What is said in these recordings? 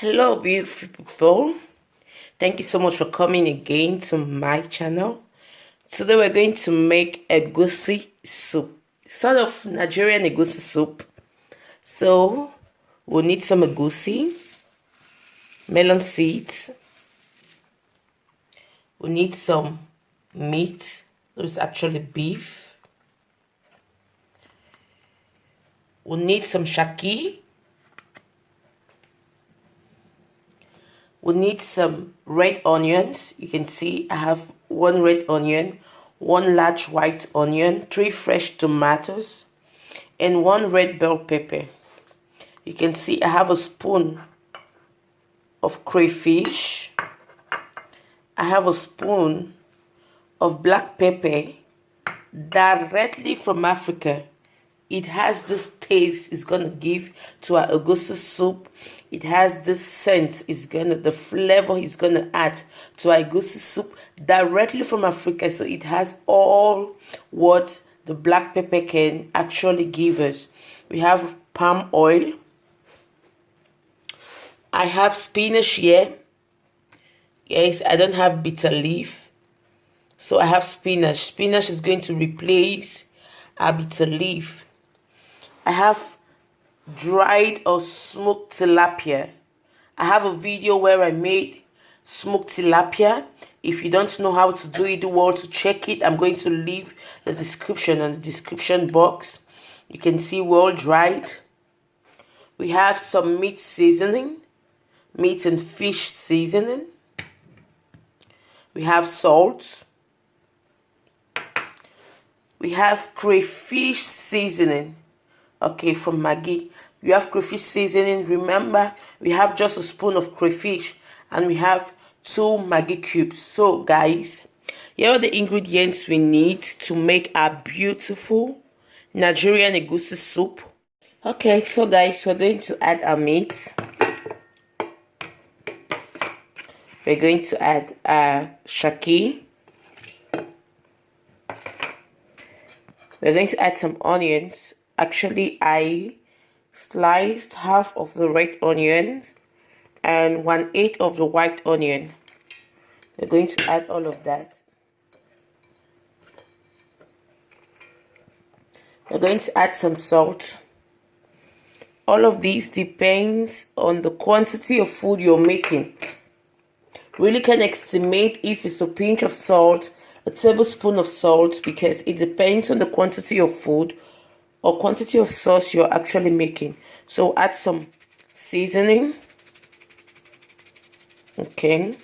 Hello beautiful people, thank you so much for coming again to my channel. Today we're going to make egusi soup, sort of Nigerian egusi soup. So we'll need some egusi, melon seeds, we'll need some meat, it's actually beef, we'll need some shaki. We need some red onions. You can see I have one red onion, one large white onion, 3 fresh tomatoes, and 1 red bell pepper. You can see I have a spoon of crayfish. I have a spoon of black pepper directly from Africa. It has this taste it's gonna give to our egusi soup. It has this scent, the flavor is gonna add to our egusi soup directly from Africa. So it has all what the black pepper can actually give us. We have palm oil. I have spinach here. Yes, I don't have bitter leaf, so I have spinach. Spinach is going to replace our bitter leaf. I have dried or smoked tilapia. I have a video where I made smoked tilapia. If you don't know how to do it, do well to check it. I'm going to leave the description on the description box. You can see well dried. We have some meat seasoning, meat and fish seasoning. We have salt. We have crayfish seasoning. Okay, from Maggi. We have crayfish seasoning. Remember, we have just a spoon of crayfish and we have 2 Maggi cubes. So guys, here are the ingredients we need to make our beautiful Nigerian egusi soup. Okay, so guys, we're going to add our meat. We're going to add our shaki. We're going to add some onions. Actually, I sliced half of the red onions and 1/8 of the white onion. We're going to add all of that. We're going to add some salt. All of these depends on the quantity of food you're making. Really can estimate if it's a pinch of salt, a tablespoon of salt, because it depends on the quantity of food or quantity of sauce you're actually making. So add some seasoning. Okay.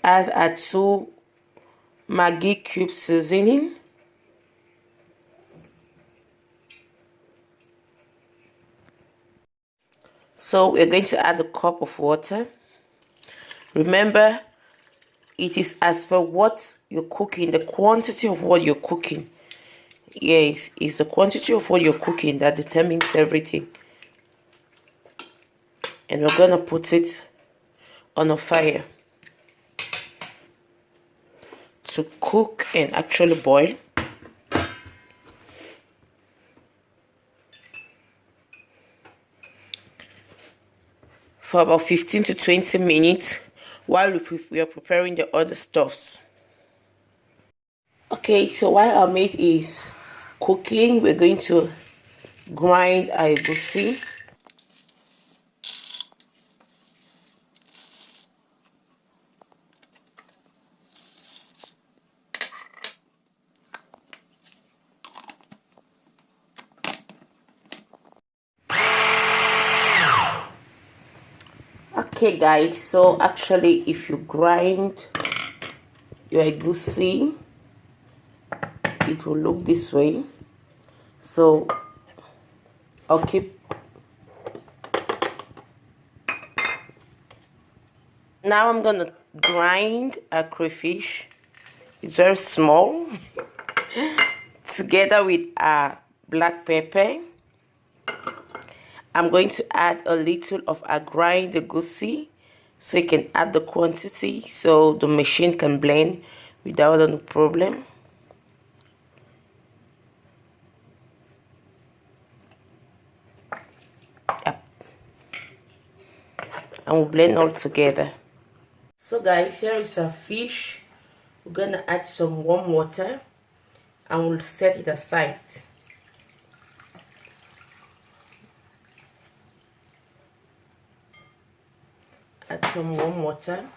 Add 2 Maggi cube seasoning. So we're going to add a cup of water. Remember, it is as per what you're cooking, the quantity of what you're cooking. Yes, it's the quantity of what you're cooking that determines everything. And we're gonna put it on a fire to cook and actually boil. For about 15 to 20 minutes while we are preparing the other stuffs. Okay, so while our meat is cooking, we're going to grind our egusi. Okay guys, so actually if you grind your egusi, it will look this way. So I'll keep. Now I'm gonna grind a crayfish. It's very small together with a black pepper. I'm going to add a little of a grind egusi so you can add the quantity so the machine can blend without any problem. Yep. And we'll blend all together. So guys, here is our fish. We're gonna add some warm water and we'll set it aside. Add some warm water.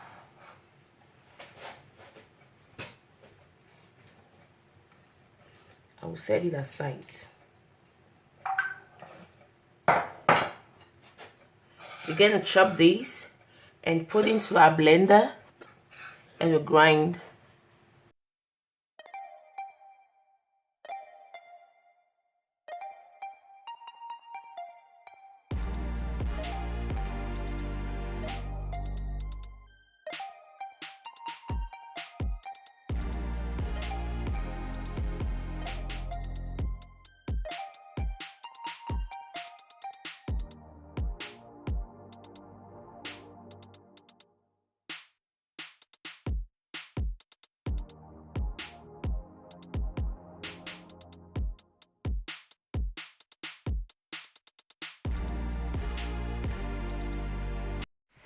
I will set it aside. We're gonna chop these and put into our blender and we'll grind.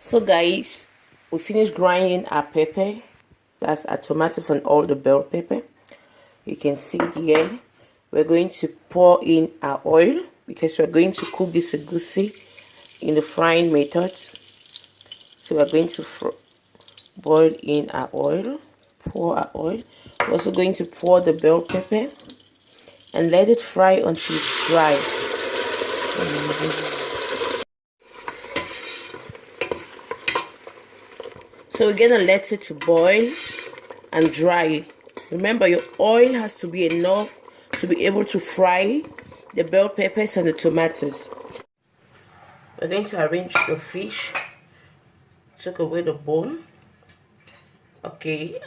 So guys, we finished grinding our pepper. That's our tomatoes and all the bell pepper. You can see it here. We're going to pour in our oil because we're going to cook this egusi in the frying method. So we're going to boil in our oil, pour our oil. We're also going to pour the bell pepper and let it fry until it's dry. So we're gonna let it to boil and dry. Remember, your oil has to be enough to be able to fry the bell peppers and the tomatoes. We're going to arrange the fish. Take away the bone. Okay.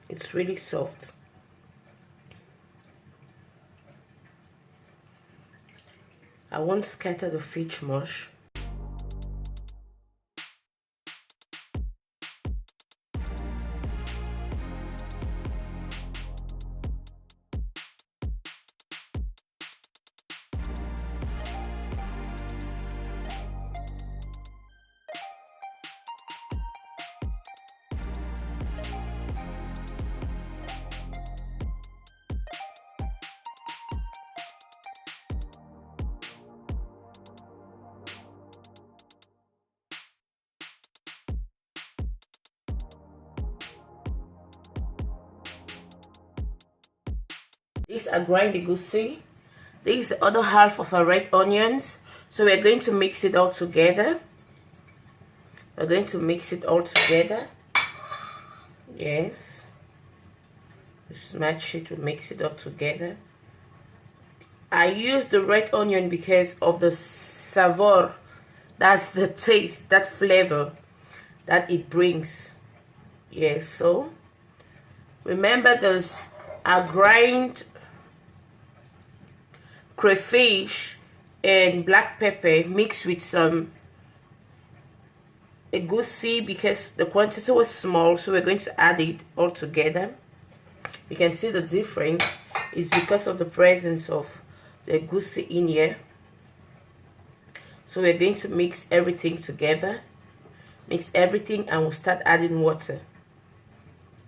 It's really soft. I won't scatter the fish much. This is grind egusi. This is the other half of our red onions. So we're going to mix it all together. We're going to mix it all together. Yes. We smash it, we mix it all together. I use the red onion because of the savor. That's the taste, that flavor that it brings. Yes, so remember this, I grind crayfish and black pepper mixed with some egusi because the quantity was small, so we're going to add it all together. You can see the difference is because of the presence of the egusi in here. So we're going to mix everything together. Mix everything and we'll start adding water.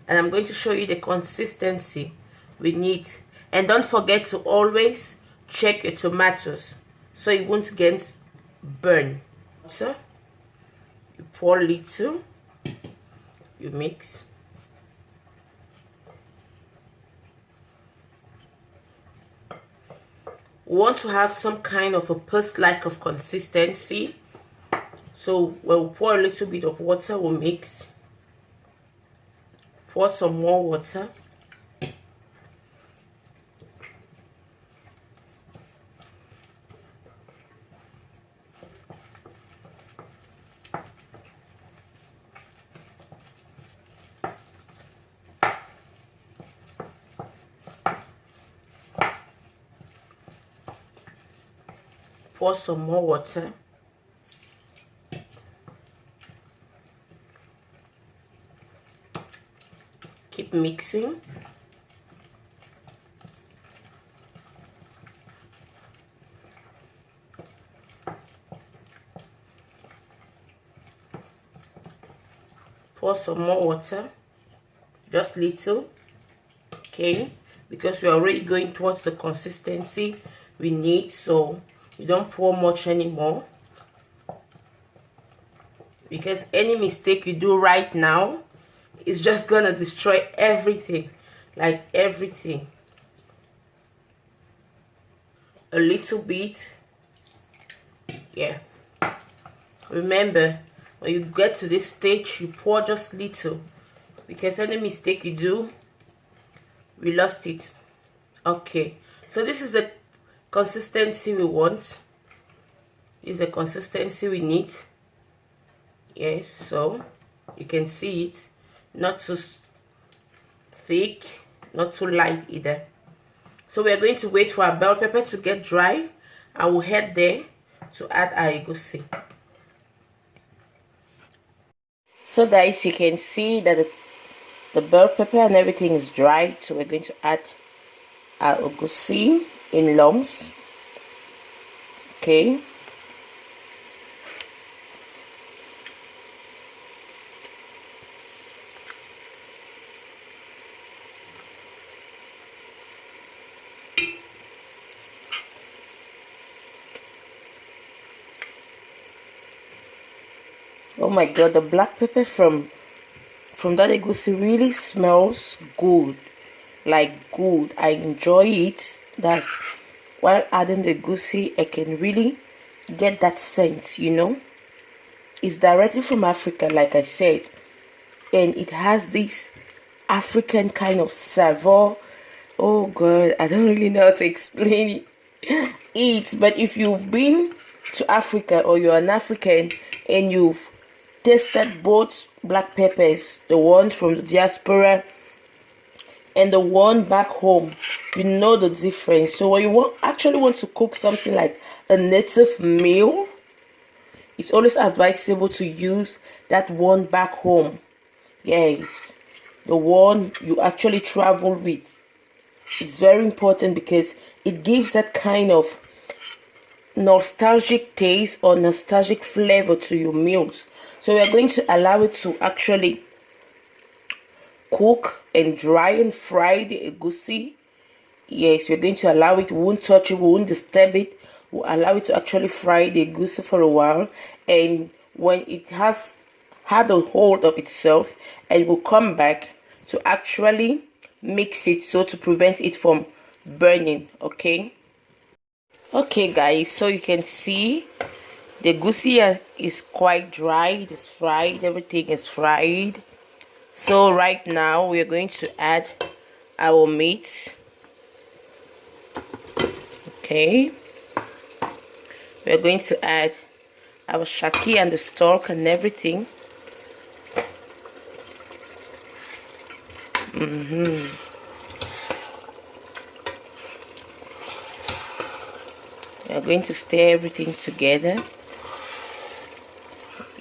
And I'm going to show you the consistency we need. And don't forget to always check your tomatoes so it won't get burned. So you pour little, you mix. We want to have some kind of a paste-like of consistency. So we'll pour a little bit of water, we'll mix. Pour some more water. Pour some more water. Keep mixing. Pour some more water, just little, okay, because we're already going towards the consistency we need, so you don't pour much anymore, because any mistake you do right now is just gonna destroy everything, like everything. A little bit, yeah. Remember, when you get to this stage, you pour just little, because any mistake you do, we lost it. Okay, so this is the consistency we want. This is the consistency we need. Yes, so you can see it, not too thick, not too light either. So we are going to wait for our bell pepper to get dry, and we'll head there to add our egusi. So guys, you can see that the bell pepper and everything is dry, so we're going to add our egusi in lumps. Okay. Oh my god, the black pepper from that egusi really smells good, like good. I enjoy it. That's while adding the egusi, I can really get that scent, you know. It's directly from Africa, like I said, and it has this African kind of savor. Oh god, I don't really know how to explain it, but if you've been to Africa or you're an African and you've tasted both black peppers, the one from the diaspora and the one back home, you know the difference. So when you actually want to cook something like a native meal, it's always advisable to use that one back home. Yes, the one you actually travel with. It's very important because it gives that kind of nostalgic taste or nostalgic flavor to your meals. So we are going to allow it to actually cook and dry and fry the egusi. Yes, we're going to allow it. We won't touch it, we won't disturb it. We'll allow it to actually fry the egusi for a while, and when it has had a hold of itself, and we'll come back to actually mix it, so to prevent it from burning. Okay guys, so you can see the egusi is quite dry. It is fried, everything is fried. So right now we are going to add our meat. Okay, we are going to add our shaki and the stalk and everything. We are going to stir everything together.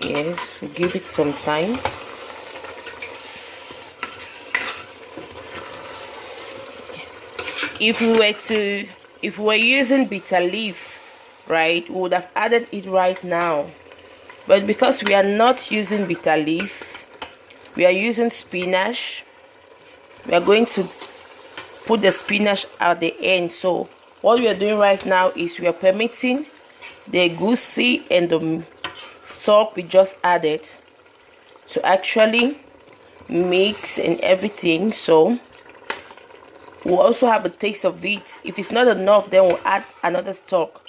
Yes, we'll give it some time. If we were using bitter leaf, right, we would have added it right now. But because we are not using bitter leaf, we are using spinach. We are going to put the spinach at the end. So what we are doing right now is we are permitting the egusi and the stock we just added to actually mix and everything. So we'll also have a taste of it. If it's not enough, then we'll add another stock,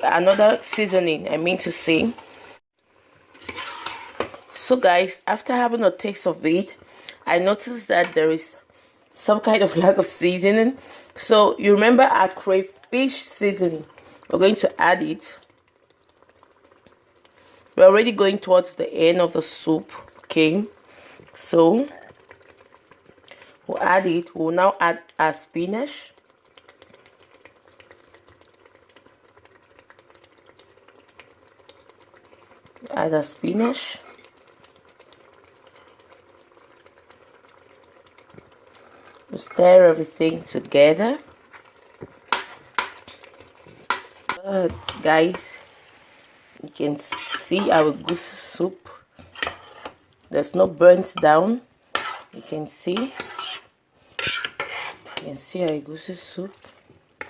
another seasoning, I mean to say. So guys, after having a taste of it, I noticed that there is some kind of lack of seasoning. So you remember our crayfish seasoning, we're going to add it. We're already going towards the end of the soup. Okay, so we'll add it. We'll now add our spinach. Add our spinach. Stir everything together. Guys, you can see our egusi soup. There's no burnt down. You can see our egusi soup.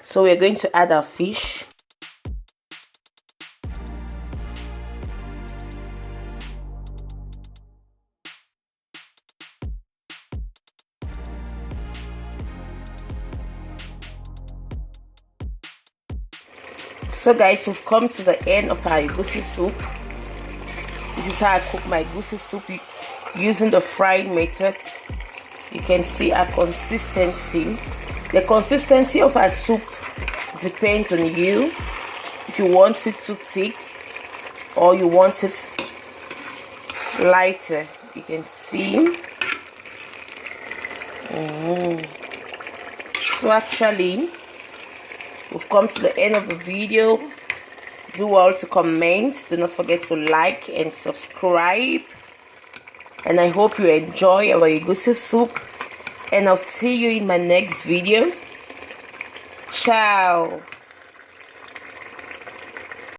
So we're going to add our fish. So guys, we've come to the end of our egusi soup. This is how I cook my egusi soup using the frying method. You can see our consistency. The consistency of our soup depends on you. If you want it too thick or you want it lighter, you can see. So actually, we've come to the end of the video. Do well to comment. Do not forget to like and subscribe. And I hope you enjoy our egusi soup. And I'll see you in my next video. Ciao.